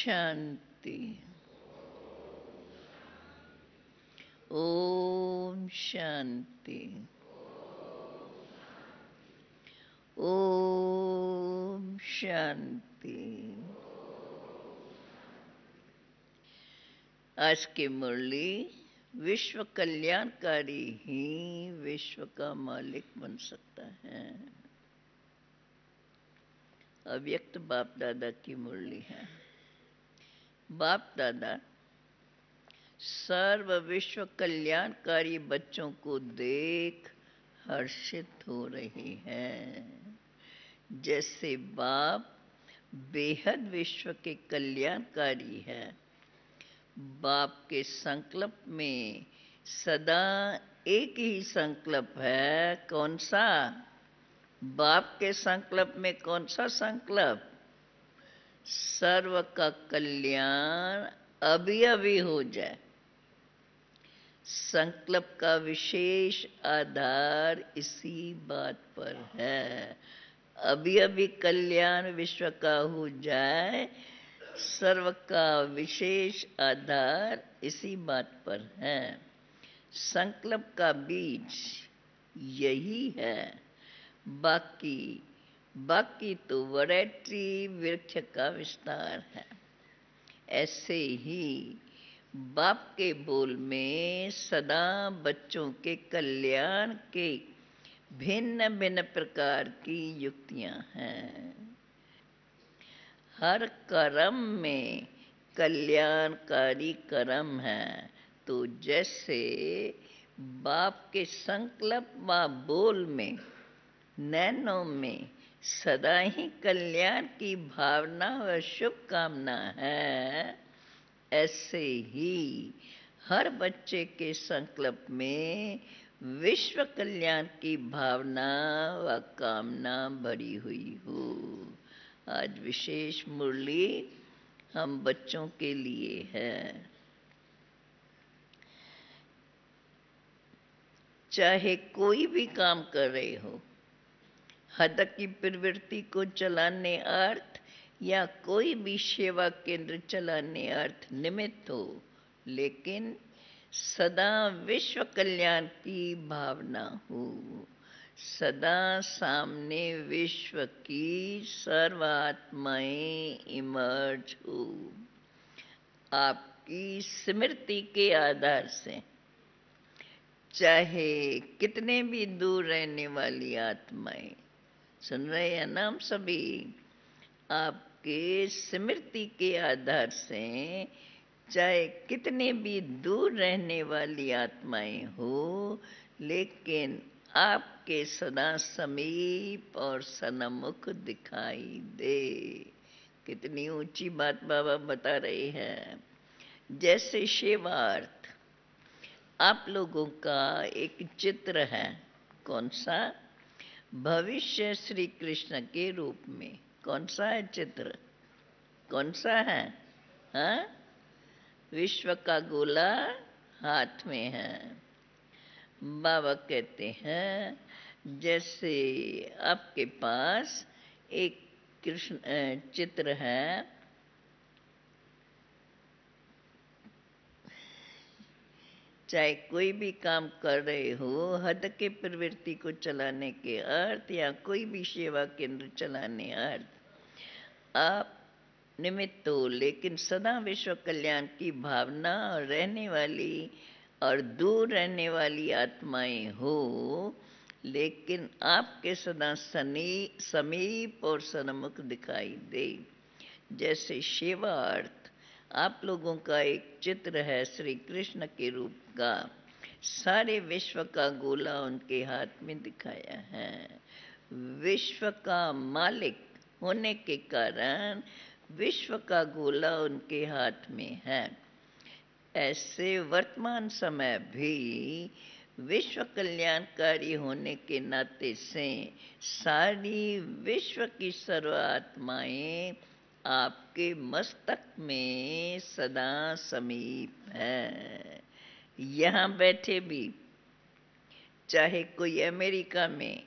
शांति। ओम शांति। ओम शांति। आज की मुरली, विश्व कल्याणकारी ही विश्व का मालिक बन सकता है। अव्यक्त बाप दादा की मुरली है। बाप दादा सर्व विश्व कल्याणकारी बच्चों को देख हर्षित हो रही हैं। जैसे बाप बेहद विश्व के कल्याणकारी है। बाप के संकल्प में सदा एक ही संकल्प है। कौन सा? बाप के संकल्प में कौन सा संकल्प? सर्व का कल्याण अभी अभी हो जाए। संकल्प का विशेष आधार इसी बात पर है। अभी अभी कल्याण विश्व का हो जाए, सर्व का विशेष आधार इसी बात पर है। संकल्प का बीज यही है। बाकी तो वैरायटी वृक्ष का विस्तार है। ऐसे ही बाप के बोल में सदा बच्चों के कल्याण के भिन्न भिन्न प्रकार की युक्तियां हैं। हर कर्म में कल्याणकारी कर्म है। तो जैसे बाप के संकल्प व बोल में, नैनों में सदा ही कल्याण की भावना व शुभकामना है, ऐसे ही हर बच्चे के संकल्प में विश्व कल्याण की भावना व कामना भरी हुई हो। आज विशेष मुरली हम बच्चों के लिए है। चाहे कोई भी काम कर रहे हो, हद की प्रवृत्ति को चलाने अर्थ या कोई भी सेवा केंद्र चलाने अर्थ निमित्त हो, लेकिन सदा विश्व कल्याण की भावना हो। सदा सामने विश्व की सर्व आत्माएं इमर्ज हो। आपकी स्मृति के आधार से चाहे कितने भी दूर रहने वाली आत्माएं, सुन रहे हैं ना हम सभी, आपके स्मृति के आधार से चाहे कितने भी दूर रहने वाली आत्माएं हो, लेकिन आपके सदा समीप और सन्मुख दिखाई दे। कितनी ऊंची बात बाबा बता रहे हैं। जैसे सेवार्थ आप लोगों का एक चित्र है। कौन सा? भविष्य श्री कृष्ण के रूप में। कौन सा है चित्र? कौन सा है? हाँ? विश्व का गोला हाथ में है। बाबा कहते हैं जैसे आपके पास एक कृष्ण चित्र है। चाहे कोई भी काम कर रहे हो, हद के प्रवृत्ति को चलाने के अर्थ या कोई भी सेवा केंद्र चलाने अर्थ आप निमित्त हो, लेकिन सदा विश्व कल्याण की भावना और रहने वाली और दूर रहने वाली आत्माएं हो, लेकिन आपके सदा समीप और सन्मुख दिखाई दे। जैसे सेवा अर्थ आप लोगों का एक चित्र है श्री कृष्ण के रूप का। सारे विश्व का गोला उनके हाथ में दिखाया है। विश्व का मालिक होने के कारण विश्व का गोला उनके हाथ में है। ऐसे वर्तमान समय भी विश्व कल्याणकारी होने के नाते से सारी विश्व की सर्व आत्माएं आपके मस्तक में सदा समीप है। यहाँ बैठे भी, चाहे कोई अमेरिका में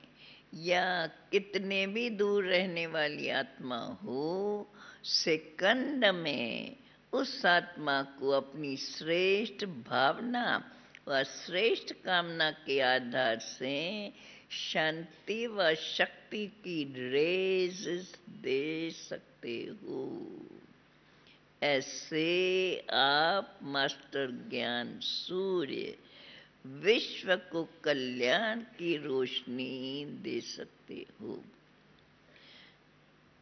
या कितने भी दूर रहने वाली आत्मा हो, सेकंड में उस आत्मा को अपनी श्रेष्ठ भावना व श्रेष्ठ कामना के आधार से शांति व शक्ति की रेज दे सकते हो। ऐसे आप मास्टर ज्ञान सूर्य विश्व को कल्याण की रोशनी दे सकते हो।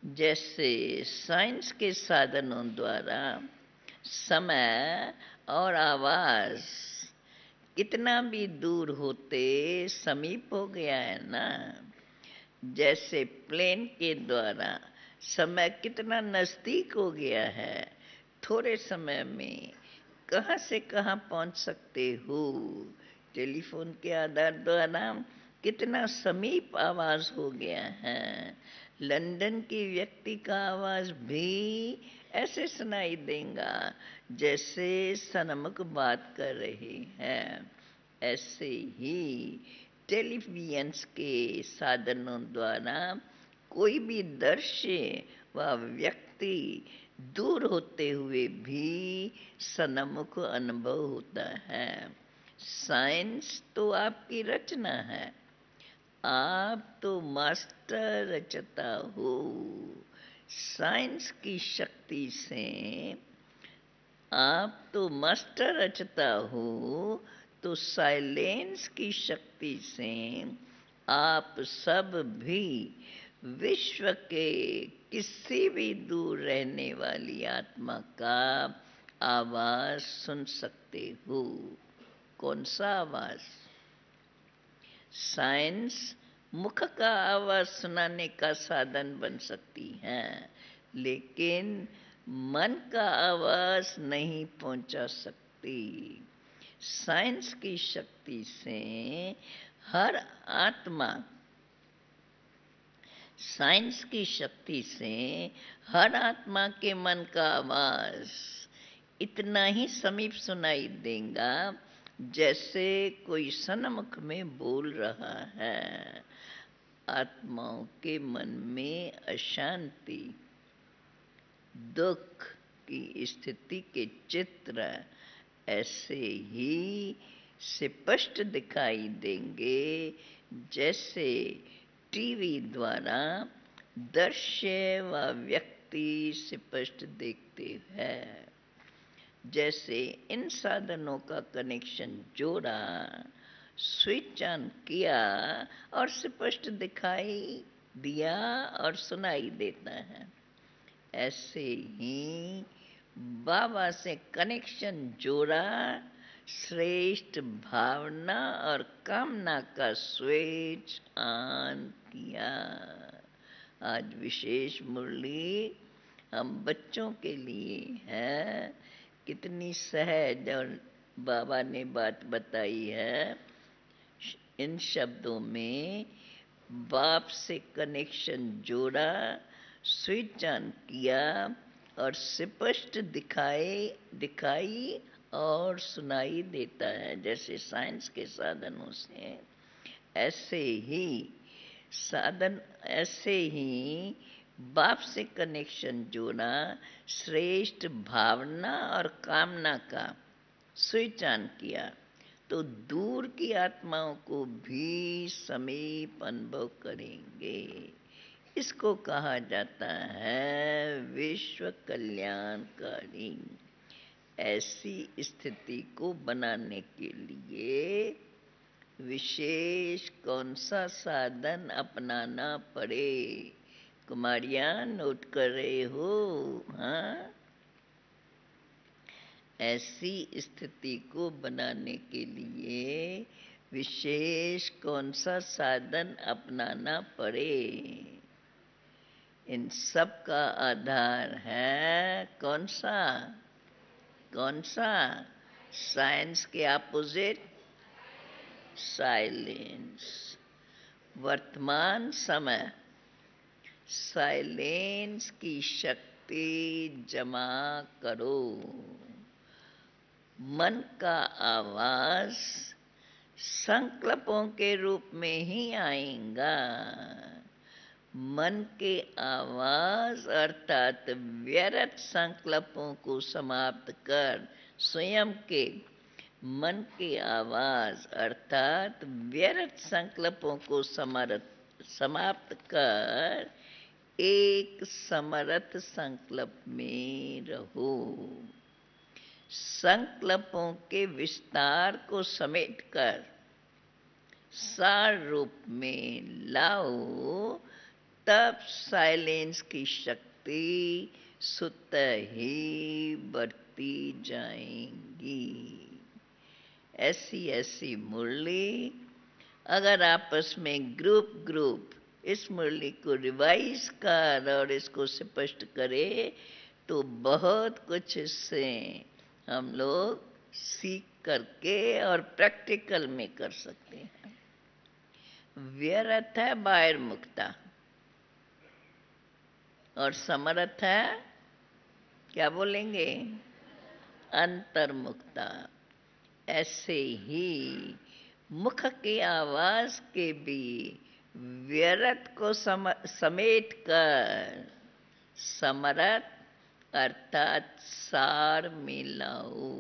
जैसे साइंस के साधनों द्वारा समय और आवाज कितना भी दूर होते समीप हो गया है ना, जैसे प्लेन के द्वारा समय कितना नजदीक हो गया है, थोड़े समय में कहाँ से कहाँ पहुंच सकते हो। टेलीफोन के आधार द्वारा कितना समीप आवाज हो गया है। लंदन की व्यक्ति का आवाज भी ऐसे सुनाई देगा जैसे सनमुख बात कर रहे हैं। ऐसे ही टेलीविजन्स के साधनों द्वारा कोई भी दृश्य व व्यक्ति दूर होते हुए भी सन्मुख अनुभव होता है। साइंस तो आपकी रचना है, आप तो मास्टर रचता हो। साइंस की शक्ति से आप तो मास्टर रचता हो, तो साइलेंस की शक्ति से आप सब भी विश्व के किसी भी दूर रहने वाली आत्मा का आवाज सुन सकते हो। कौन सा आवाज? साइंस मुख का आवाज सुनाने का साधन बन सकती है, लेकिन मन का आवाज नहीं पहुंचा सकती। साइंस की शक्ति से हर आत्मा, साइंस की शक्ति से हर आत्मा के मन का आवाज इतना ही समीप सुनाई देगा जैसे कोई सन्मुख में बोल रहा है। आत्माओं के मन में अशांति, दुख की स्थिति के चित्र ऐसे ही स्पष्ट दिखाई देंगे जैसे टीवी द्वारा दृश्य व व्यक्ति स्पष्ट देखते हैं। जैसे इन साधनों का कनेक्शन जोड़ा, स्विच ऑन किया और स्पष्ट दिखाई दिया और सुनाई देता है। ऐसे ही बाबा से कनेक्शन जोड़ा, श्रेष्ठ भावना और कामना का स्विच ऑन किया। आज विशेष मुरली हम बच्चों के लिए है। कितनी सहज और बाबा ने बात बताई है। इन शब्दों में बाप से कनेक्शन जोड़ा, स्विच ऑन किया और स्पष्ट दिखाई और सुनाई देता है। जैसे साइंस के साधनों से ऐसे ही बाप से कनेक्शन जोड़ा, श्रेष्ठ भावना और कामना का स्विच ऑन किया तो दूर की आत्माओं को भी समीप अनुभव करेंगे। इसको कहा जाता है विश्व कल्याणकारी। ऐसी स्थिति को बनाने के लिए विशेष कौन सा साधन अपनाना पड़े? कुमारियाँ नोट कर रहे हो? हाँ, ऐसी स्थिति को बनाने के लिए विशेष कौन सा साधन अपनाना पड़े? इन सब का आधार है कौन सा? कौन सा? साइंस के अपोजिट साइलेंस। वर्तमान समय साइलेंस की शक्ति जमा करो। मन का आवाज संकल्पों के रूप में ही आएगा। मन के आवाज अर्थात व्यर्थ संकल्पों को समाप्त कर स्वयं के मन की आवाज अर्थात व्यर्थ संकल्पों को समाप्त कर एक समर्थ संकल्प में रहो। संकल्पों के विस्तार को समेटकर सार रूप में लाओ, तब साइलेंस की शक्ति स्वतः ही बढ़ती जाएंगी। ऐसी मुरली अगर आपस में ग्रुप इस मुरली को रिवाइज कर और इसको स्पष्ट करे तो बहुत कुछ इससे हम लोग सीख करके और प्रैक्टिकल में कर सकते हैं। व्यर्थ है बाहिर्मुखता और समर्थ है क्या बोलेंगे, अंतर्मुखता। ऐसे ही मुख की आवाज के भी व्यर्थ को समेट कर समर्थ अर्थात सार मिलाओ,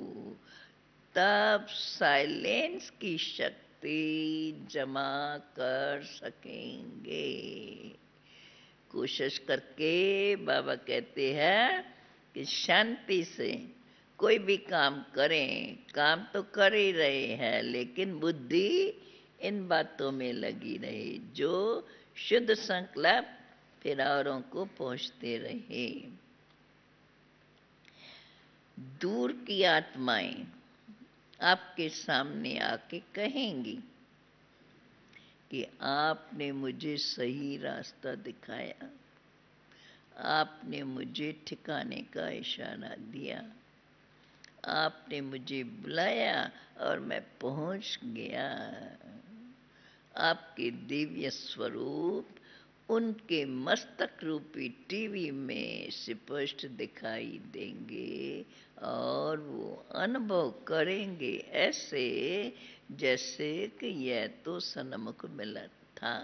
तब साइलेंस की शक्ति जमा कर सकेंगे। कोशिश करके बाबा कहते हैं कि शांति से कोई भी काम करें, काम तो कर ही रहे हैं लेकिन बुद्धि इन बातों में लगी रहे जो शुद्ध संकल्प फिर औरों को पहुंचते रहे। दूर की आत्माएं आपके सामने आके कहेंगी कि आपने मुझे सही रास्ता दिखाया, आपने मुझे ठिकाने का इशारा दिया, आपने मुझे बुलाया और मैं पहुंच गया। आपके दिव्य स्वरूप उनके मस्तक रूपी टीवी में स्पष्ट दिखाई देंगे और वो अनुभव करेंगे ऐसे जैसे कि यह तो सन्मुख मिला था।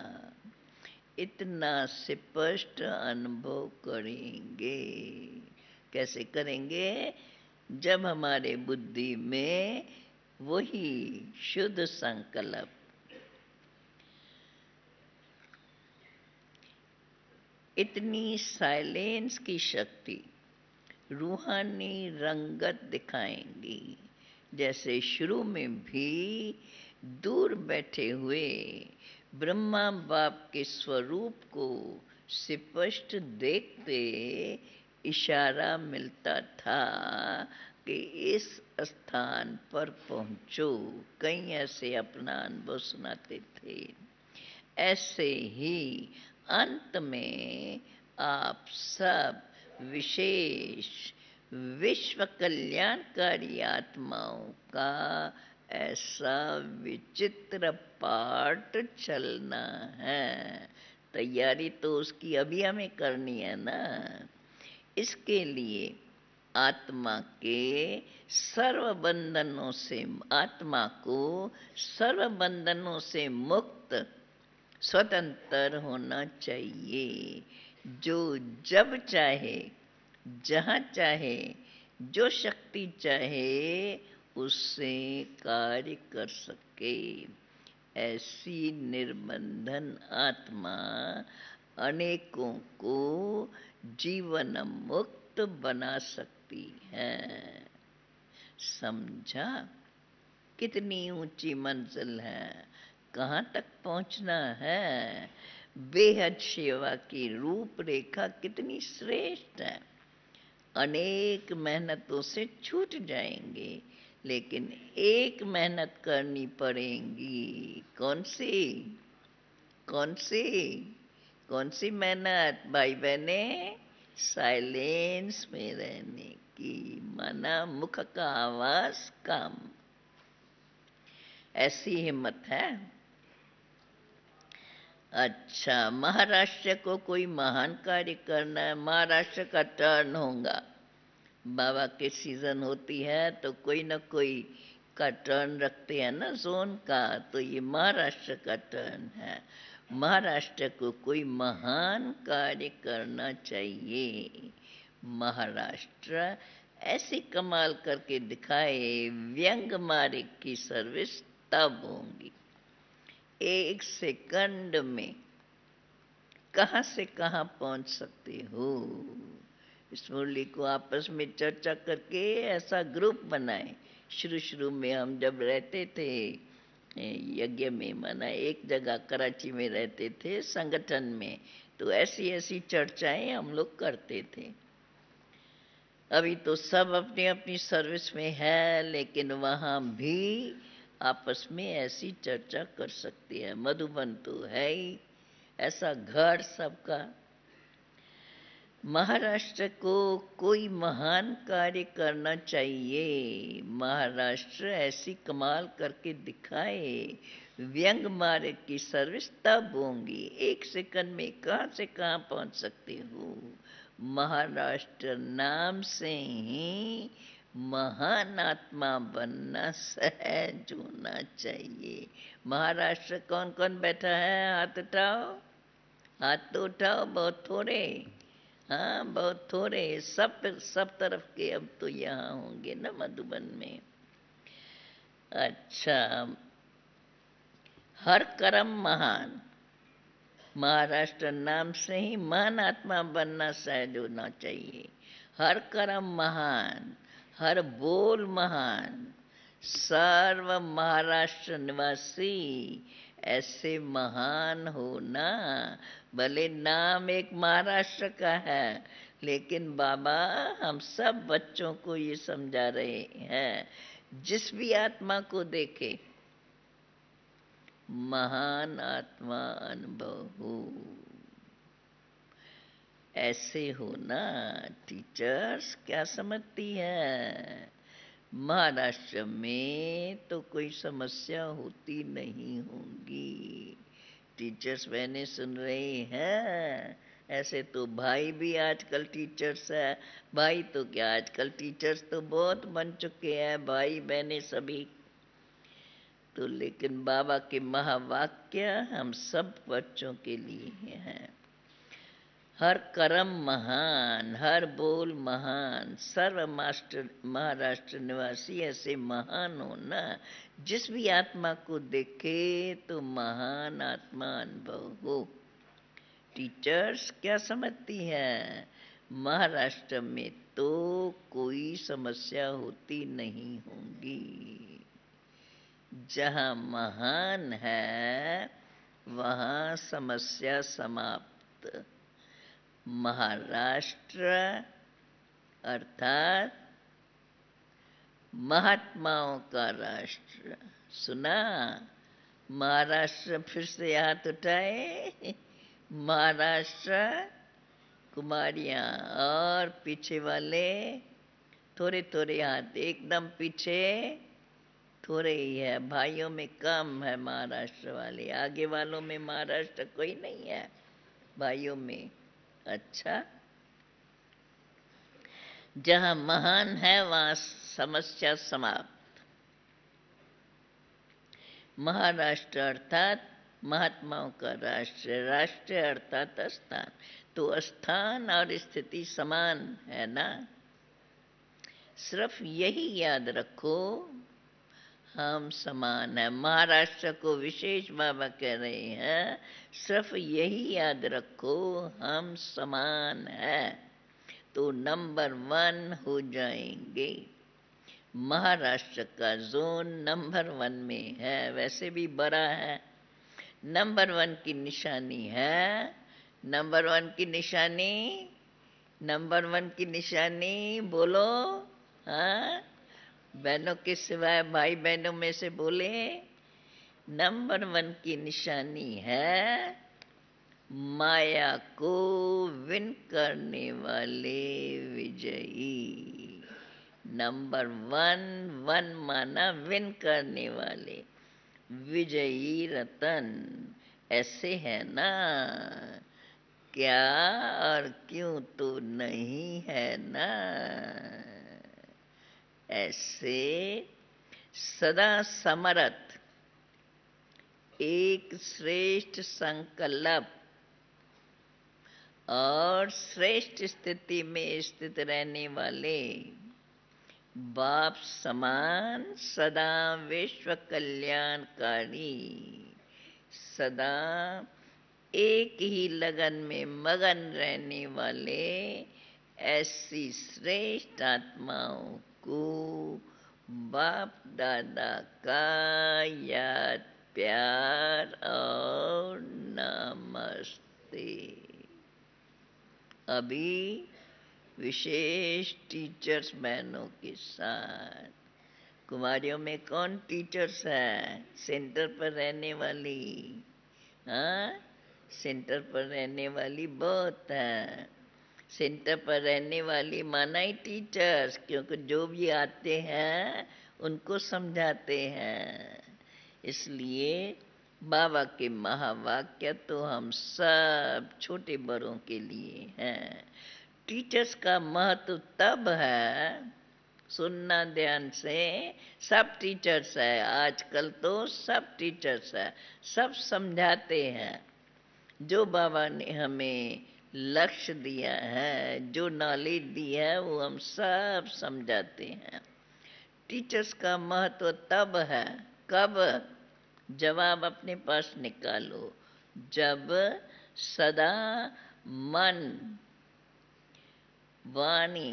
इतना स्पष्ट अनुभव करेंगे। कैसे करेंगे? जब हमारे बुद्धि में वही शुद्ध संकल्प इतनी साइलेंस की शक्ति रूहानी रंगत दिखाएंगी, जैसे शुरू में भी दूर बैठे हुए ब्रह्मा बाप के स्वरूप को स्पष्ट देखते इशारा मिलता था कि इस स्थान पर पहुंचो। कई ऐसे अपना अनुभव सुनाते थे। ऐसे ही अंत में आप सब विशेष विश्व कल्याणकारी आत्माओं का ऐसा विचित्र पाठ चलना है। तैयारी तो उसकी अभी हमें करनी है ना। इसके लिए आत्मा के सर्व बंधनों से, आत्मा को सर्व बंधनों से मुक्त स्वतंत्र होना चाहिए, जो जब चाहे जहाँ चाहे जो शक्ति चाहे उससे कार्य कर सके। ऐसी निर्बंधन आत्मा अनेकों को जीवन मुक्त बना सकती है। समझा? कितनी ऊंची मंजिल है, कहाँ तक पहुंचना है। बेहद सेवा की रूपरेखा कितनी श्रेष्ठ है। अनेक मेहनतों से छूट जाएंगे, लेकिन एक मेहनत करनी पड़ेगी। कौन सी? कौन सी? कौन सी मेहनत भाई बहने? साइलेंस में रहने की, माना मुख का आवाज कम। ऐसी हिम्मत है। अच्छा, महाराष्ट्र को कोई महान कार्य करना है, महाराष्ट्र का टर्न होगा। बाबा के सीजन होती है तो कोई ना कोई का टर्न रखते हैं ना जोन का, तो ये महाराष्ट्र का टर्न है। महाराष्ट्र को कोई महान कार्य करना चाहिए। महाराष्ट्र ऐसी कमाल करके दिखाए, व्यंग मारे की सर्विस तब होंगी। 1 सेकंड में कहाँ से कहाँ पहुंच सकते हो। इस मुरली को आपस में चर्चा करके ऐसा ग्रुप बनाए। शुरू शुरू में हम जब रहते थे यज्ञ में, माना एक जगह कराची में रहते थे संगठन में, तो ऐसी ऐसी चर्चाएं हम लोग करते थे। अभी तो सब अपनी अपनी सर्विस में है, लेकिन वहाँ भी आपस में ऐसी चर्चा कर सकती है। मधुबन तो है ही ऐसा घर सबका। महाराष्ट्र को कोई महान कार्य करना चाहिए। महाराष्ट्र ऐसी कमाल करके दिखाए, व्यंग मारे की सर्विस तब होंगी। 1 सेकंड में कहाँ से कहाँ पहुंच सकते हो। महाराष्ट्र नाम से ही महान आत्मा बनना सहज होना चाहिए। महाराष्ट्र कौन कौन बैठा है? हाथ उठाओ, हाथ तो उठाओ, बहुत थोड़े। हाँ, बहुत थोड़े। सब तरफ के अब तो यहाँ होंगे ना मधुबन में। अच्छा, हर कर्म महान। महाराष्ट्र नाम से ही महान आत्मा बनना सहज होना चाहिए। हर कर्म महान, हर बोल महान। सर्व महाराष्ट्र निवासी ऐसे महान होना। भले नाम एक महाराष्ट्र का है, लेकिन बाबा हम सब बच्चों को ये समझा रहे हैं, जिस भी आत्मा को देखे महान आत्मा अनुभव हो। ऐसे होना। टीचर्स क्या समझती है? महाराष्ट्र में तो कोई समस्या होती नहीं होंगी। टीचर्स बहनें सुन रहे हैं? ऐसे तो भाई भी आजकल टीचर्स है। भाई तो क्या, आजकल टीचर्स तो बहुत बन चुके हैं, भाई बहनें सभी। तो लेकिन बाबा के महावाक्य हम सब बच्चों के लिए हैं। हर कर्म महान, हर बोल महान। सर्व महाराष्ट्र निवासी ऐसे महान होना, जिस भी आत्मा को देखे तो महान आत्मा अनुभव हो। टीचर्स क्या समझती है? महाराष्ट्र में तो कोई समस्या होती नहीं होंगी। जहाँ महान है वहाँ समस्या समाप्त। महाराष्ट्र अर्थात महात्माओं का राष्ट्र। सुना? महाराष्ट्र फिर से हाथ उठाए। महाराष्ट्र कुमारियां, और पीछे वाले थोड़े थोड़े हाथ, एकदम पीछे थोड़े ही है। भाइयों में कम है महाराष्ट्र वाले, आगे वालों में महाराष्ट्र कोई नहीं है भाइयों में। अच्छा, जहाँ महान है वहाँ समस्या समाप्त। महाराष्ट्र अर्थात महात्माओं का राष्ट्र। राष्ट्र अर्थात स्थान। तो स्थान और स्थिति समान है ना। सिर्फ यही याद रखो, हम समान है। महाराष्ट्र को विशेष बाबा कह रहे हैं, सिर्फ यही याद रखो, हम समान है तो नंबर 1 हो जाएंगे। महाराष्ट्र का जोन नंबर 1 में है, वैसे भी बड़ा है। नंबर 1 की निशानी है। नंबर 1 की निशानी, नंबर 1 की निशानी बोलो। हाँ, बहनों के सिवाय भाई बहनों में से बोले। नंबर 1 की निशानी है माया को विन करने वाले विजयी। नंबर 1 माना विन करने वाले, विजयी रतन। ऐसे है ना? क्या और क्यों तो नहीं है ना। ऐसे सदा समर्थ, एक श्रेष्ठ संकल्प और श्रेष्ठ स्थिति में स्थित रहने वाले बाप समान सदा विश्व कल्याणकारी, सदा एक ही लगन में मगन रहने वाले ऐसी श्रेष्ठ आत्माओं को बाप दादा का याद, प्यार और नमस्ते। अभी विशेष टीचर्स बहनों के साथ, कुमारियों में कौन टीचर्स है? सेंटर पर रहने वाली, हाँ, सेंटर पर रहने वाली बहुत है। सेंटर पर रहने वाली माना ही टीचर्स, क्योंकि जो भी आते हैं उनको समझाते हैं। इसलिए बाबा के महावाक्य तो हम सब छोटे बड़ों के लिए हैं। टीचर्स का महत्व तब है, सुनना ध्यान से, सब टीचर्स है, आजकल तो सब टीचर्स है, सब समझाते हैं। जो बाबा ने हमें लक्ष्य दिया है, जो नॉलेज दी है, वो हम सब समझाते हैं। टीचर्स का महत्व तब है, कब? जवाब अपने पास निकालो। जब सदा मन, वाणी,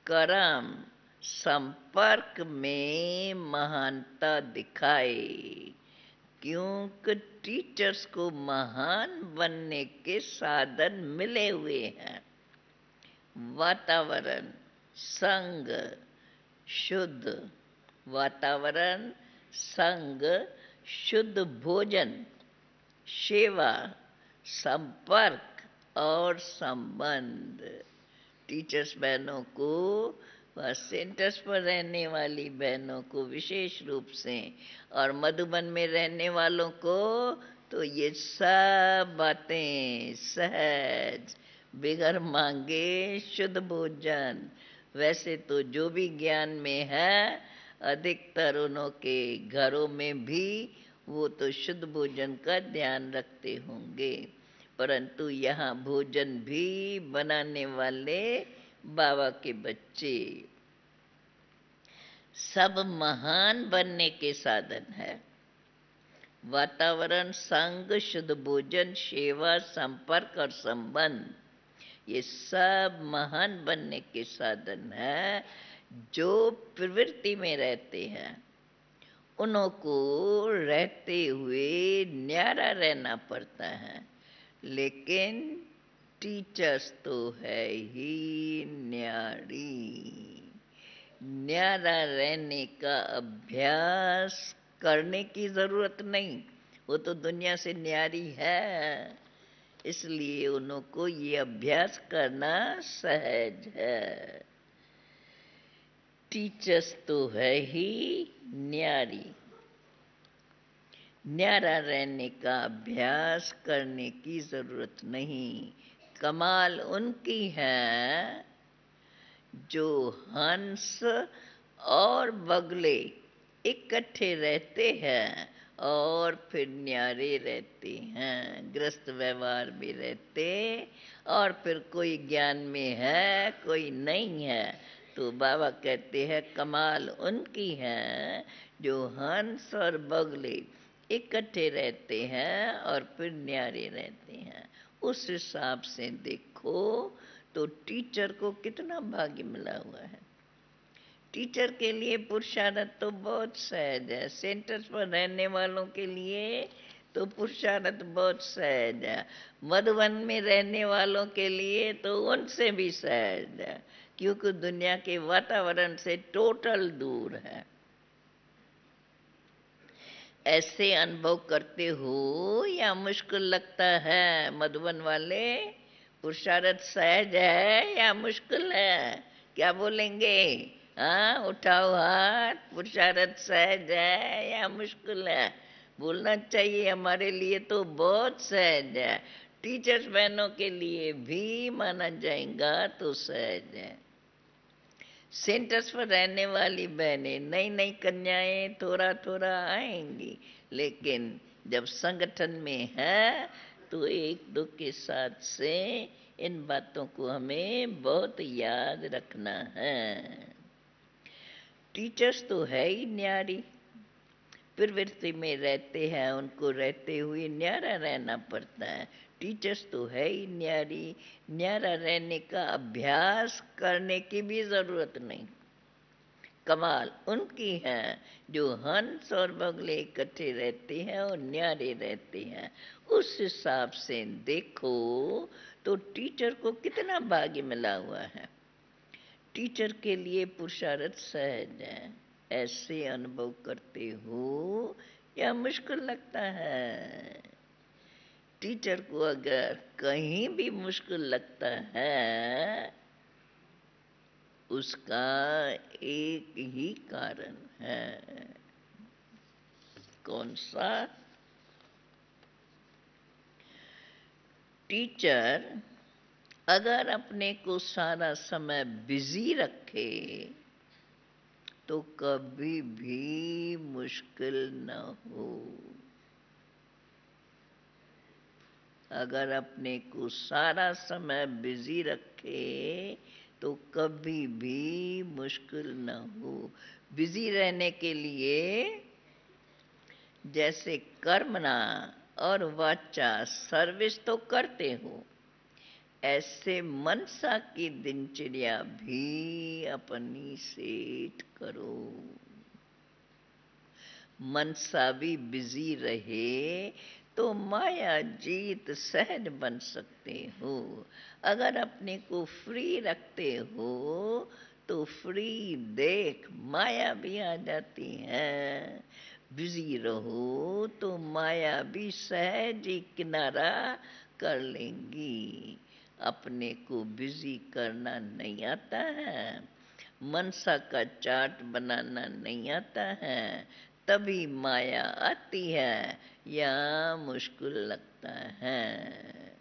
कर्म, संपर्क में महानता दिखाए। क्योंकि टीचर्स को महान बनने के साधन मिले हुए हैं। वातावरण, संग, शुद्ध वातावरण, संग, शुद्ध भोजन, सेवा, संपर्क और संबंध। टीचर्स बहनों को व सेंटर्स पर रहने वाली बहनों को विशेष रूप से, और मधुबन में रहने वालों को तो ये सब बातें सहज, बिगर मांगे शुद्ध भोजन। वैसे तो जो भी ज्ञान में है, अधिकतर उनों के घरों में भी वो तो शुद्ध भोजन का ध्यान रखते होंगे, परंतु यहाँ भोजन भी बनाने वाले बाबा के बच्चे। सब महान बनने के साधन है। वातावरण, संग, शुद्ध भोजन, सेवा, संपर्क और संबंध, ये सब महान बनने के साधन है। जो प्रवृत्ति में रहते हैं उन्हों को रहते हुए न्यारा रहना पड़ता है, लेकिन टीचर्स तो है ही न्यारी। न्यारा रहने का अभ्यास करने की जरूरत नहीं, वो तो दुनिया से न्यारी है, इसलिए उनको ये अभ्यास करना सहज है। टीचर्स तो है ही न्यारी। न्यारा रहने का अभ्यास करने की जरूरत नहीं। कमाल उनकी है जो हंस और बगले इकट्ठे रहते हैं और फिर न्यारे रहते हैं, गृहस्थ व्यवहार में रहते, और फिर कोई ज्ञान में है, कोई नहीं है। तो बाबा कहते हैं कमाल उनकी है जो हंस और बगले इकट्ठे रहते हैं और फिर न्यारे रहते हैं। उस हिसाब से देखो तो टीचर को कितना भाग्य मिला हुआ है। टीचर के लिए पुरुषार्थ तो बहुत सहज है। सेंटर्स पर रहने वालों के लिए तो पुरुषार्थ बहुत सहज है। मधुबन में रहने वालों के लिए तो उनसे भी सहज है, क्योंकि दुनिया के वातावरण से टोटल दूर है। ऐसे अनुभव करते हो या मुश्किल लगता है? मधुबन वाले, पुरुषार्थ सहज है या मुश्किल है? क्या बोलेंगे? हाँ, उठाओ हाथ। पुरुषार्थ सहज है या मुश्किल है? बोलना चाहिए। हमारे लिए तो बहुत सहज है। टीचर्स बहनों के लिए भी माना जाएगा तो सहज है। सेंटर्स पर रहने वाली बहनें, नई नई कन्याएं थोड़ा थोड़ा आएंगी, लेकिन जब संगठन में है तो एक दो के साथ से इन बातों को हमें बहुत याद रखना है। टीचर्स तो है ही न्यारी, प्रवृत्ति में रहते हैं, उनको रहते हुए न्यारा रहना पड़ता है। टीचर्स तो है ही न्यारी, न्यारा रहने का अभ्यास करने की भी जरूरत नहीं। कमाल उनकी है जो हंस और बगले इकट्ठे रहते हैं और न्यारे रहते हैं। उस हिसाब से देखो तो टीचर को कितना भाग्य मिला हुआ है। टीचर के लिए पुरुषार्थ सहज है। ऐसे अनुभव करते हो या मुश्किल लगता है? टीचर को अगर कहीं भी मुश्किल लगता है, उसका एक ही कारण है। कौन सा? टीचर अगर अपने को सारा समय बिजी रखे तो कभी भी मुश्किल न हो। अगर अपने को सारा समय बिजी रखे तो कभी भी मुश्किल न हो। बिजी रहने के लिए जैसे कर्मणा और वाचा सर्विस तो करते हो, ऐसे मनसा की दिनचर्या भी अपनी सेट करो। मनसा भी बिजी रहे तो माया जीत सहज बन सकते हो। अगर अपने को फ्री रखते हो तो फ्री देख माया भी आ जाती है। बिजी रहो तो माया भी सहज ही किनारा कर लेंगी। अपने को बिजी करना नहीं आता है, मनसा का चार्ट बनाना नहीं आता है, तभी माया आती है या मुश्किल लगता है।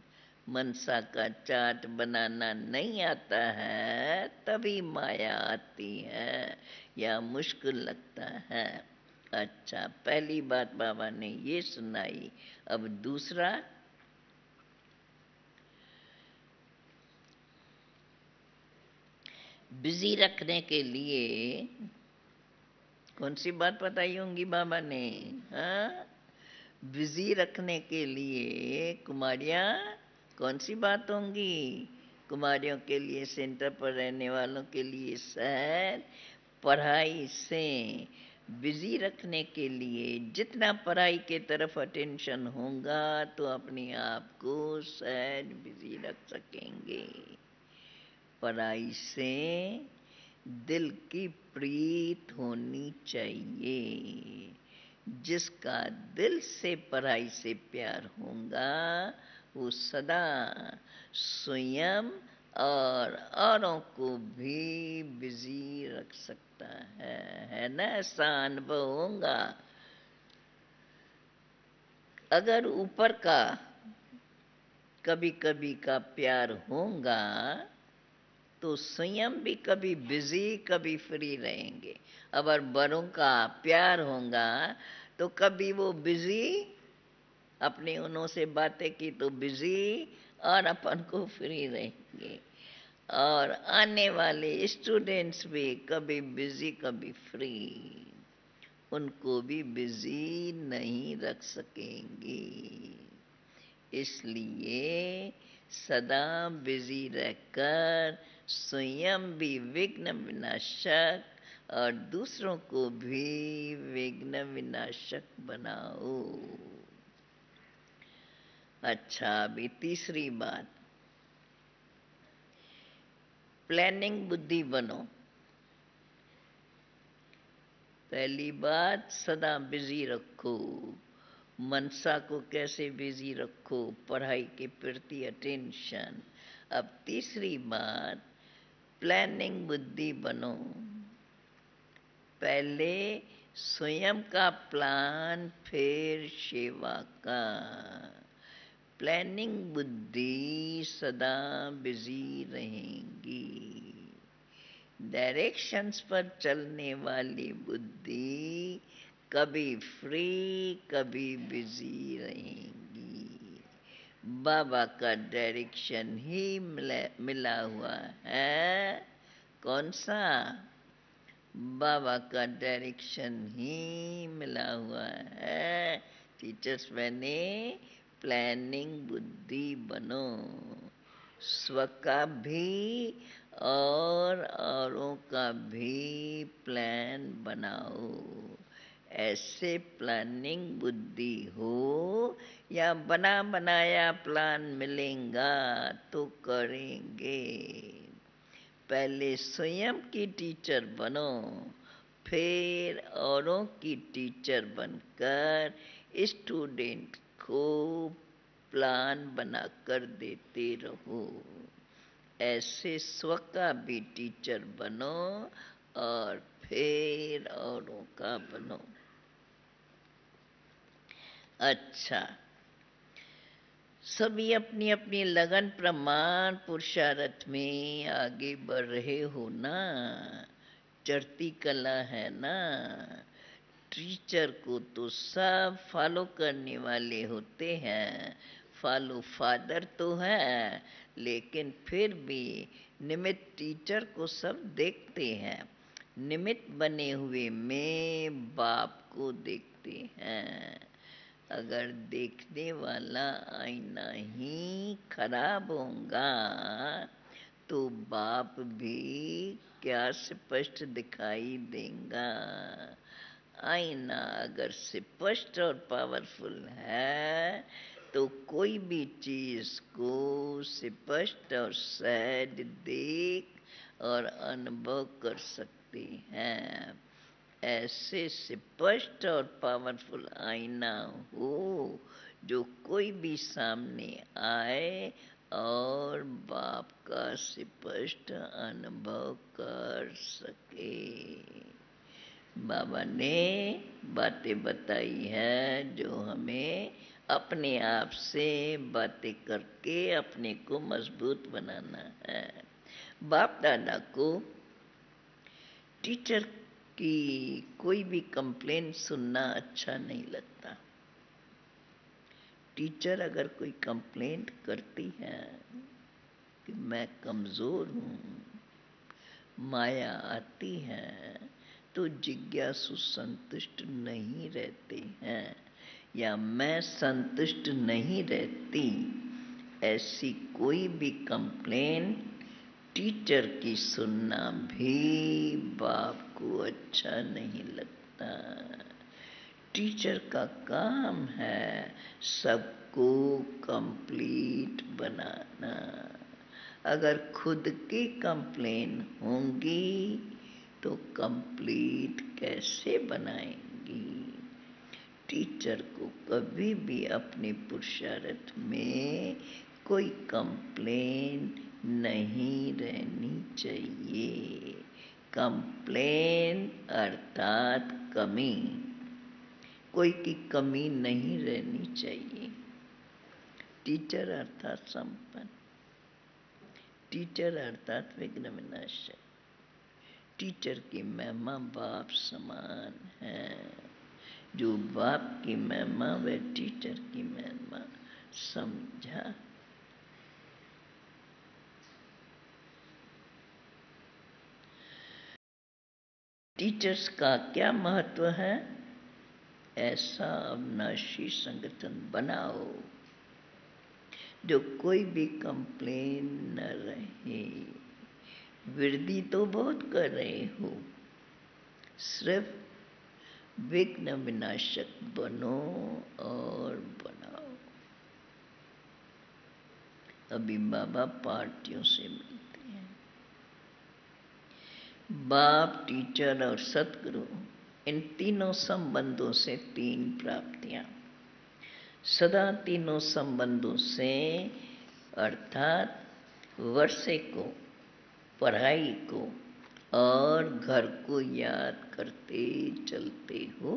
मनसा का चार्ट बनाना नहीं आता है, तभी माया आती है या मुश्किल लगता है। अच्छा, पहली बात बाबा ने ये सुनाई। अब दूसरा, बिजी रखने के लिए कौन सी बात बताई होंगी बाबा ने? हाँ, बिजी रखने के लिए कुमारियाँ कौन सी बात होंगी? कुमारियों के लिए, सेंटर पर रहने वालों के लिए सहज पढ़ाई से बिजी रखने के लिए जितना पढ़ाई के तरफ अटेंशन होगा तो अपने आप को सहज बिजी रख सकेंगे। पढ़ाई से दिल की प्रीत होनी चाहिए। जिसका दिल से पढ़ाई से प्यार होगा वो सदा स्वयं और औरों को भी बिजी रख सकता है ना? ऐसा अनुभव होगा। अगर ऊपर का कभी कभी का प्यार होगा तो स्वयं भी कभी बिजी कभी फ्री रहेंगे। अगर बड़ों का प्यार होगा तो कभी वो बिजी, अपने उन्हों से बातें की तो बिजी और अपन को फ्री रहेंगे। और आने वाले स्टूडेंट्स भी कभी बिजी कभी फ्री, उनको भी बिजी नहीं रख सकेंगी। इसलिए सदा बिजी रहकर स्वयं भी विघ्न विनाशक और दूसरों को भी विघ्न विनाशक बनाओ। अच्छा, अभी तीसरी बात, प्लानिंग बुद्धि बनो। पहली बात, सदा बिजी रखो। मनसा को कैसे बिजी रखो? पढ़ाई के प्रति अटेंशन। अब तीसरी बात, प्लानिंग बुद्धि बनो। पहले स्वयं का प्लान, फिर सेवा का। प्लानिंग बुद्धि सदा बिजी रहेंगी। डायरेक्शंस पर चलने वाली बुद्धि कभी फ्री कभी बिजी रहेंगी। बाबा का डायरेक्शन ही मिला हुआ है। कौन सा? बाबा का डायरेक्शन ही मिला हुआ है। टीचर्स बने, प्लानिंग बुद्धि बनो। स्व का भी और औरों का भी प्लान बनाओ। ऐसे प्लानिंग बुद्धि हो या बना बनाया प्लान मिलेगा तो करेंगे। पहले स्वयं की टीचर बनो, फिर औरों की टीचर बनकर स्टूडेंट को प्लान बनाकर देते रहो। ऐसे स्व का भी टीचर बनो और फिर औरों का बनो। अच्छा, सभी अपनी अपनी लगन प्रमाण पुरुषार्थ में आगे बढ़ रहे हो ना। चढ़ती कला है ना। टीचर को तो सब फॉलो करने वाले होते हैं। फॉलो फादर तो है, लेकिन फिर भी निमित्त टीचर को सब देखते हैं। निमित्त बने हुए में बाप को देखते हैं। अगर देखने वाला आईना ही खराब होगा तो बाप भी क्या स्पष्ट दिखाई देगा। आईना अगर स्पष्ट और पावरफुल है तो कोई भी चीज को स्पष्ट और सहज देख और अनुभव कर सकते हैं। ऐसे स्पष्ट और पावरफुल आईना हो जो कोई भी सामने आए और बाप का स्पष्ट अनुभव कर सके। बाबा ने बातें बताई है जो हमें अपने आप से बातें करके अपने को मजबूत बनाना है। बाप दादा को टीचर की कोई भी कंप्लेन सुनना अच्छा नहीं लगता। टीचर अगर कोई कंप्लेंट करती है कि मैं कमज़ोर हूँ, माया आती है, तो जिज्ञासु संतुष्ट नहीं रहते हैं या मैं संतुष्ट नहीं रहती, ऐसी कोई भी कंप्लेन टीचर की सुनना भी बाप को अच्छा नहीं लगता। टीचर का काम है सबको कंप्लीट बनाना। अगर खुद की कंप्लेन होंगी तो कंप्लीट कैसे बनाएंगी। टीचर को कभी भी अपने पुरुषार्थ में कोई कंप्लेन नहीं रहनी चाहिए। कंप्लेन अर्थात कमी, कोई की कमी नहीं रहनी चाहिए। टीचर अर्थात संपन्न, टीचर अर्थात विघ्न विनाशक। टीचर की महिमा बाप समान है। जो बाप की महिमा वह टीचर की महिमा समझा। टीचर्स का क्या महत्व है? ऐसा अविनाशी संगठन बनाओ जो कोई भी कंप्लेन न रहे। वृद्धि तो बहुत कर रहे हो, सिर्फ विघ्न विनाशक बनो और बनाओ। अभी बाबा पार्टियों से मिलते हैं। बाप, टीचर और सतगुरु, इन तीनों संबंधों से तीन प्राप्तियां। सदा तीनों संबंधों से अर्थात वर्षे को, पढ़ाई को और घर को याद करते चलते हो।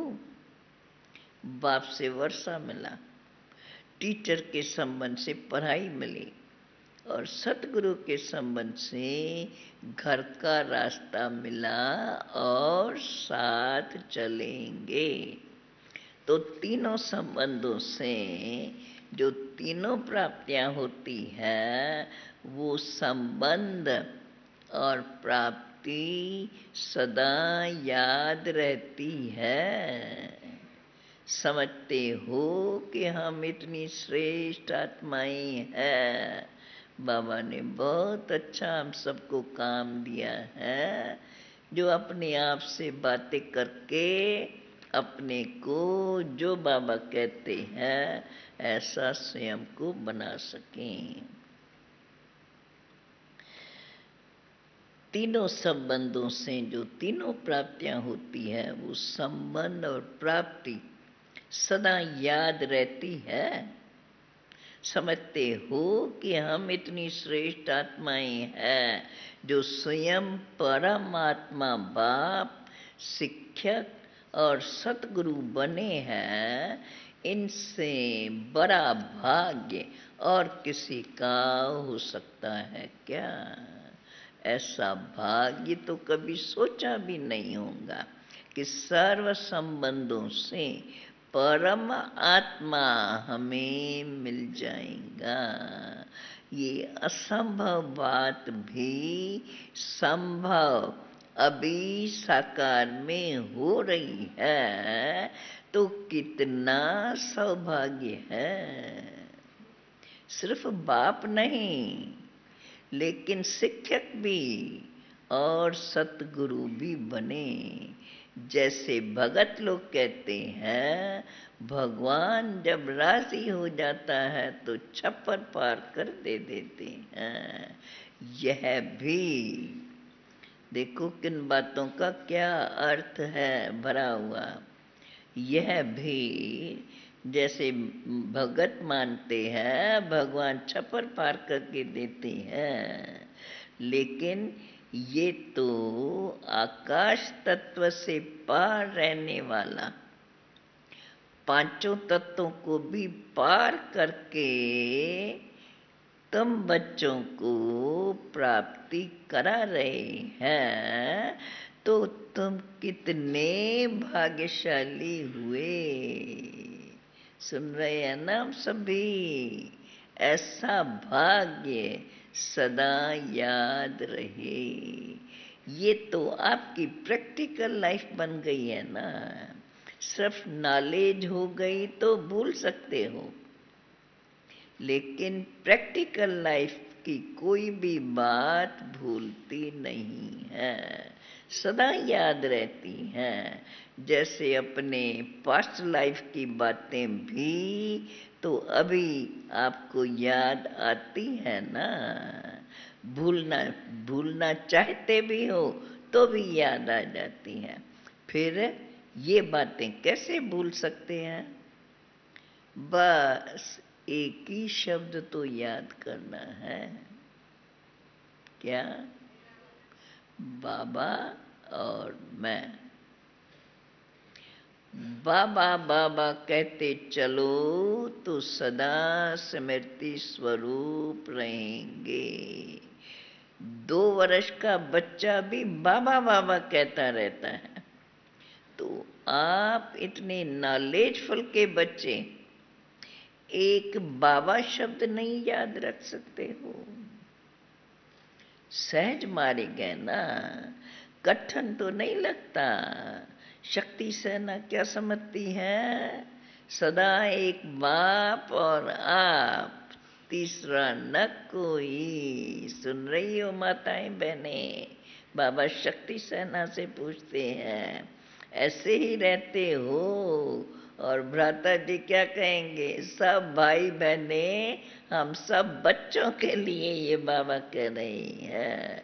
बाप से वर्षा मिला, टीचर के संबंध से पढ़ाई मिली और सतगुरु के संबंध से घर का रास्ता मिला और साथ चलेंगे। तो तीनों संबंधों से जो तीनों प्राप्तियां होती है वो संबंध और प्राप्ति सदा याद रहती है। समझते हो कि हम इतनी श्रेष्ठ आत्माएं हैं। बाबा ने बहुत अच्छा हम सबको काम दिया है, जो अपने आप से बातें करके अपने को जो बाबा कहते हैं ऐसा स्वयं को बना सकें। तीनों संबंधों से जो तीनों प्राप्तियां होती है वो संबंध और प्राप्ति सदा याद रहती है। समझते हो कि हम इतनी श्रेष्ठ आत्माएं हैं जो स्वयं परमात्मा बाप, शिक्षक और सतगुरु बने हैं। इनसे बड़ा भाग्य और किसी का हो सकता है क्या? ऐसा भाग्य तो कभी सोचा भी नहीं होगा कि सर्व संबंधों से परम आत्मा हमें मिल जाएगा। ये असंभव बात भी संभव अभी साकार में हो रही है, तो कितना सौभाग्य है। सिर्फ बाप नहीं, लेकिन शिक्षक भी और सतगुरु भी बने। जैसे भगत लोग कहते हैं, भगवान जब राजी हो जाता है तो छप्पर पार कर दे देते हैं। यह भी देखो किन बातों का क्या अर्थ है भरा हुआ। यह भी जैसे भगत मानते हैं भगवान छप्पर पार करके देते हैं, लेकिन ये तो आकाश तत्व से पार रहने वाला पांचों तत्वों को भी पार करके तुम बच्चों को प्राप्ति करा रहे हैं। तो तुम कितने भाग्यशाली हुए। सुन रहे हैं ना हम सभी? ऐसा भाग्य सदा याद रहे। ये तो आपकी प्रैक्टिकल लाइफ बन गई है ना। सिर्फ नॉलेज हो गई तो भूल सकते हो, लेकिन प्रैक्टिकल लाइफ की कोई भी बात भूलती नहीं है, सदा याद रहती हैं। जैसे अपने पास्ट लाइफ की बातें भी तो अभी आपको याद आती है ना। भूलना भूलना चाहते भी हो तो भी याद आ जाती हैं। फिर ये बातें कैसे भूल सकते हैं? बस एक ही शब्द तो याद करना है। क्या? बाबा और मैं। बाबा बाबा कहते चलो तो सदा स्मृति स्वरूप रहेंगे। 2 वर्ष का बच्चा भी बाबा बाबा कहता रहता है, तो आप इतने नॉलेजफुल के बच्चे एक बाबा शब्द नहीं याद रख सकते हो? सहज मारे गए ना, कठिन तो नहीं लगता। शक्ति सेना क्या समझती है? सदा एक बाप और आप, तीसरा न कोई। सुन रही हो माताएं बहनें? बाबा शक्ति सेना से पूछते हैं, ऐसे ही रहते हो? और भ्राता जी क्या कहेंगे? सब भाई बहने हम सब बच्चों के लिए ये बाबा कह रहे हैं।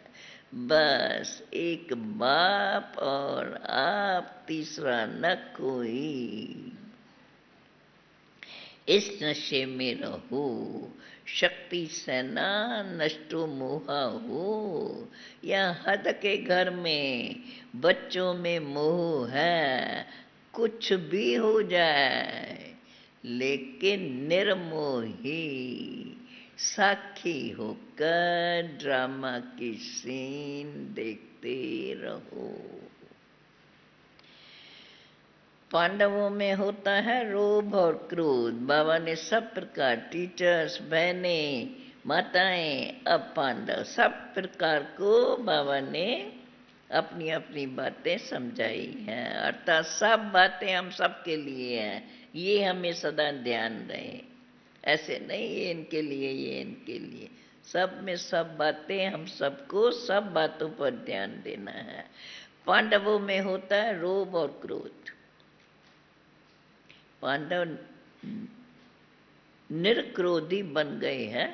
बस एक बाप और आप, तीसरा न कोई। इस नशे में रहो, शक्ति सेना नष्टो मोहा हो। या हद के घर में बच्चों में मोह है, कुछ भी हो जाए लेकिन निर्मोही। साक्षी होकर ड्रामा की सीन देखते रहो। पांडवों में होता है लोभ और क्रोध। बाबा ने सब प्रकार, टीचर्स, बहनें, माताएं, अब पांडव, सब प्रकार को बाबा ने अपनी अपनी बातें समझाई हैं। अर्थात सब बातें हम सबके लिए हैं, ये हमें सदा ध्यान रहे। ऐसे नहीं ये इनके लिए, ये इनके लिए, सब में सब बातें, हम सबको सब बातों पर ध्यान देना है। पांडवों में होता है लोभ और क्रोध। पांडव निर्क्रोधी बन गए हैं,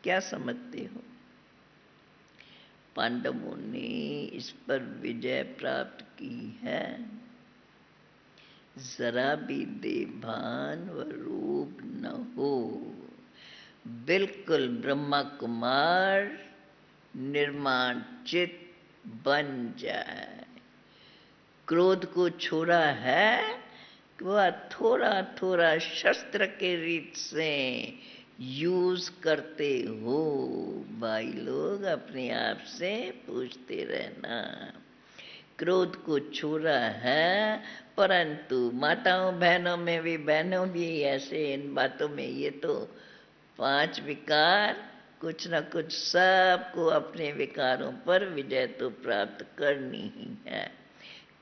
क्या समझते हो? पांडवों ने इस पर विजय प्राप्त की है। जरा भी देभान व रूप न हो, बिल्कुल ब्रह्मा कुमार निर्माण चित बन जाए। क्रोध को छोड़ा है, वह थोड़ा थोड़ा शस्त्र के रीत से यूज करते हो। भाई लोग अपने आप से पूछते रहना। क्रोध को छोड़ा है, परंतु माताओं बहनों में भी, बहनों भी ऐसे इन बातों में, ये तो 5 विकार, कुछ न कुछ सबको अपने विकारों पर विजय तो प्राप्त करनी ही है।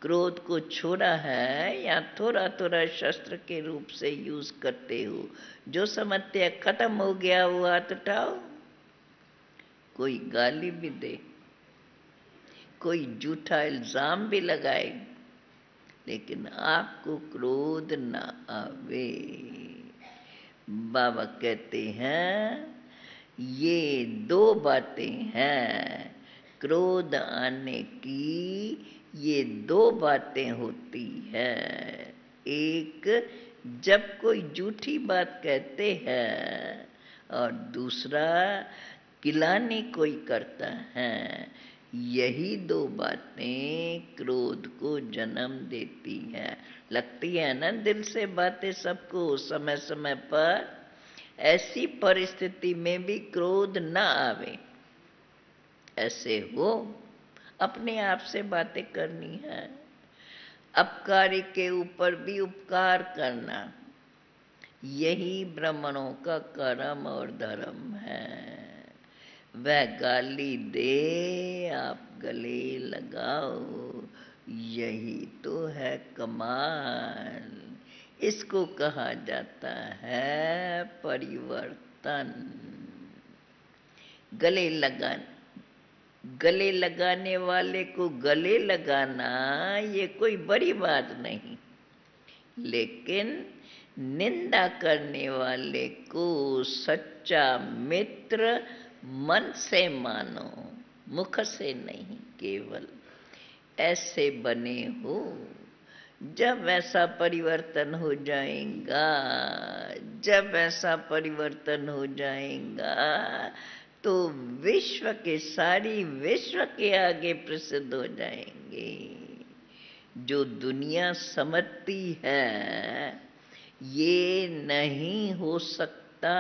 क्रोध को छोड़ा है या थोड़ा थोड़ा शस्त्र के रूप से यूज करते हो। जो समझते हैं खत्म हो गया वो हाथ उठाओ। कोई गाली भी दे, कोई झूठा इल्जाम भी लगाए, लेकिन आपको क्रोध न आवे। बाबा कहते हैं ये 2 बातें हैं क्रोध आने की। ये 2 बातें होती है। एक, जब कोई झूठी बात कहते हैं, और दूसरा गिलानी कोई करता है। यही 2 बातें क्रोध को जन्म देती हैं। लगती है ना दिल से बातें सबको समय समय पर। ऐसी परिस्थिति में भी क्रोध न आवे, ऐसे हो अपने आप से बातें करनी है। अपकारी के ऊपर भी उपकार करना, यही ब्राह्मणों का कर्म और धर्म है। वह गाली दे, आप गले लगाओ, यही तो है कमाल। इसको कहा जाता है परिवर्तन। गले लगाने वाले को गले लगाना ये कोई बड़ी बात नहीं, लेकिन निंदा करने वाले को सच्चा मित्र मन से मानो, मुख से नहीं केवल। ऐसे बने हो। जब ऐसा परिवर्तन हो जाएगा, जब ऐसा परिवर्तन हो जाएगा, तो विश्व के, सारी विश्व के आगे प्रसिद्ध हो जाएंगे। जो दुनिया समझती है ये नहीं हो सकता,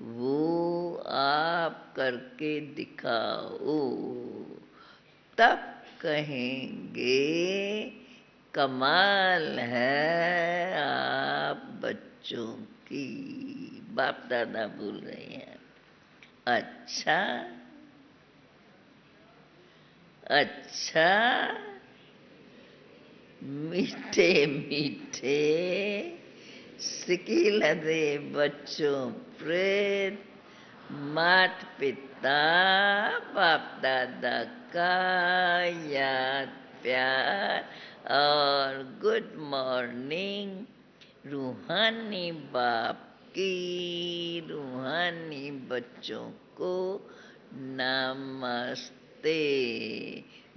वो आप करके दिखाओ, तब कहेंगे कमाल है आप बच्चों की। बाप दादा बोल रहे हैं। अच्छा अच्छा, मीठे मीठे सिकिल दे बच्चों प्रेत, मात पिता बाप दादा का याद प्यार और गुड मॉर्निंग रूहानी बाप की, रूहानी बच्चों को नमस्ते।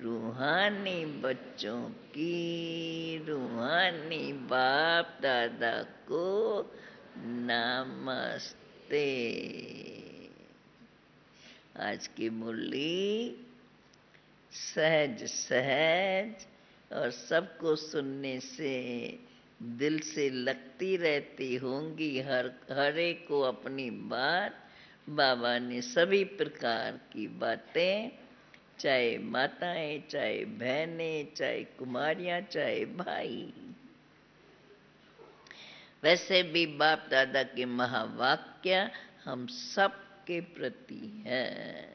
रूहानी बच्चों की, रूहानी बाप दादा को नमस्ते। आज की मुरली सहज सहज और सबको सुनने से दिल से लगती रहती होंगी हर एक को अपनी बात। बाबा ने सभी प्रकार की बातें, चाहे माताएं, चाहे बहनें, चाहे कुमारियां, चाहे भाई, वैसे भी बाप दादा के महावाक्य हम सब के प्रति है।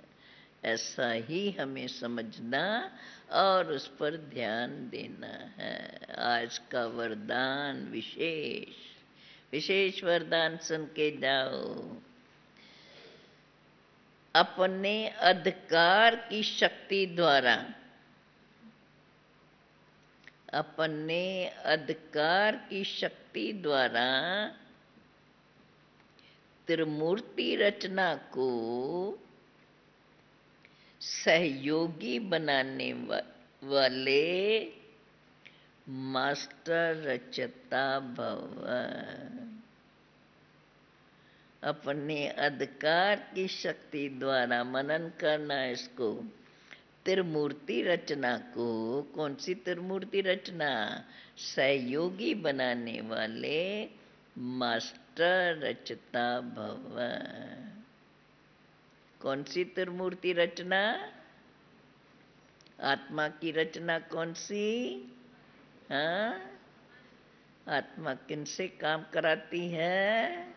ऐसा ही हमें समझना और उस पर ध्यान देना है। आज का वरदान विशेष विशेष वरदान सुन के जाओ। अपने अधिकार की शक्ति द्वारा, अपने अधिकार की शक्ति द्वारा त्रिमूर्ति रचना को सहयोगी बनाने वाले मास्टर रचता भव। अपने अधिकार की शक्ति द्वारा मनन करना इसको, त्रिमूर्ति रचना को। कौन सी त्रिमूर्ति रचना? सहयोगी बनाने वाले मास्टर रचता भव। कौन सी त्रिमूर्ति रचना? आत्मा की रचना कौन सी? हाँ, आत्मा किनसे काम कराती है?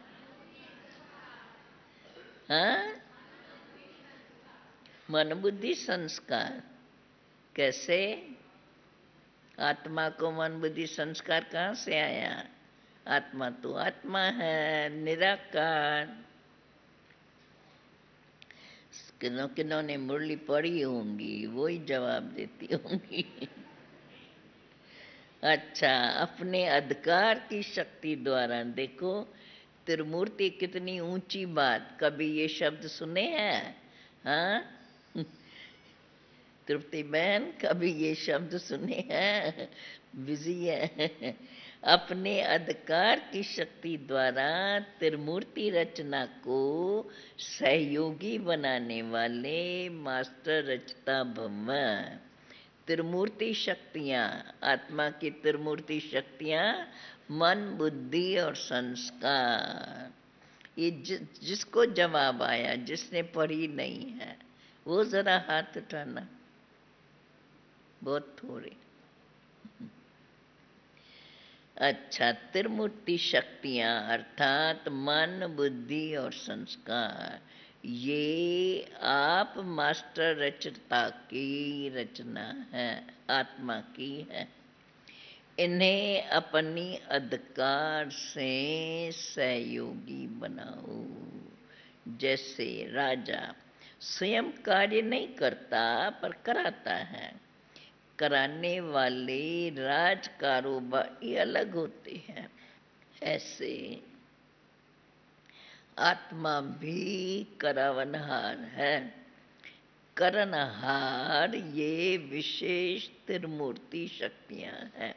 हाँ, मन बुद्धि संस्कार। कैसे? आत्मा को मन बुद्धि संस्कार कहाँ से आया? आत्मा तो आत्मा है, निराकार। किन्हों ने मुरली पढ़ी होंगी वो ही जवाब देती होंगी। अच्छा, अपने अधिकार की शक्ति द्वारा। देखो त्रिमूर्ति कितनी ऊंची बात। कभी ये शब्द सुने हैं? हाँ तृप्ति बहन, कभी ये शब्द सुने हैं? बिजी है। अपने अधिकार की शक्ति द्वारा त्रिमूर्ति रचना को सहयोगी बनाने वाले मास्टर रचता भव। त्रिमूर्ति शक्तियाँ, आत्मा की त्रिमूर्ति शक्तियाँ मन, बुद्धि और संस्कार। ये जिसको जवाब आया, जिसने पढ़ी नहीं है, वो जरा हाथ उठाना। बहुत थोड़े। अच्छा, त्रिमूर्ति शक्तियाँ अर्थात मन, बुद्धि और संस्कार, ये आप मास्टर रचता की रचना है, आत्मा की है। इन्हें अपनी अधिकार से सहयोगी बनाओ। जैसे राजा स्वयं कार्य नहीं करता पर कराता है। कराने वाले राज कारोबारी अलग होते हैं। ऐसे आत्मा भी करावनहार है। करनहार ये विशेष त्रिमूर्ति शक्तियां हैं।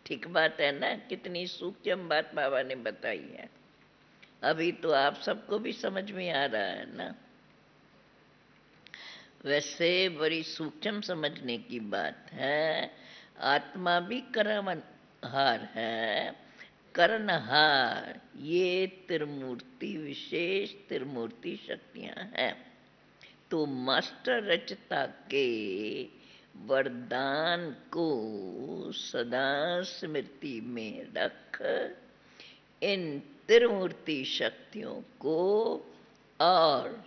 ठीक बात है ना? कितनी सूक्ष्म बात बाबा ने बताई है। अभी तो आप सबको भी समझ में आ रहा है ना? वैसे बड़ी सूक्ष्म समझने की बात है। आत्मा भी करनहार है। करनहार ये त्रिमूर्ति, विशेष त्रिमूर्ति शक्तियां हैं। तो मास्टर रचता के वरदान को सदा स्मृति में रख इन त्रिमूर्ति शक्तियों को और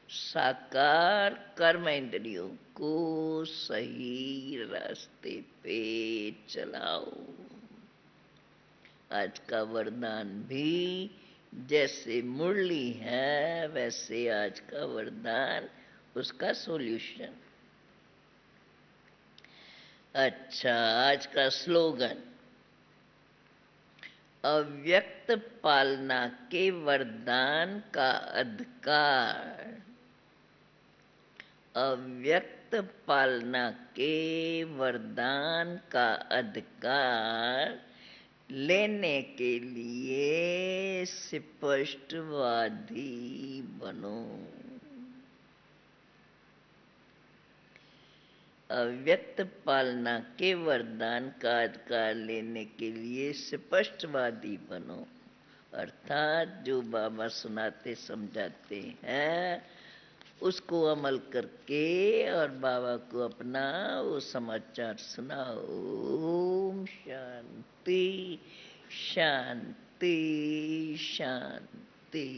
साकार कर्म इंद्रियों को सही रास्ते पे चलाओ। आज का वरदान भी जैसे मुरली है, वैसे आज का वरदान उसका सॉल्यूशन। अच्छा, आज का स्लोगन, अव्यक्त पालना के वरदान का अधिकार। अव्यक्त पालना के वरदान का अधिकार लेने के लिए स्पष्टवादी बनो। अव्यक्त पालना के वरदान का अधिकार लेने के लिए स्पष्टवादी बनो। अर्थात जो बाबा सुनाते समझाते हैं उसको अमल करके और बाबा को अपना वो समाचार सुनाओ। ओम शांति शांति शांति।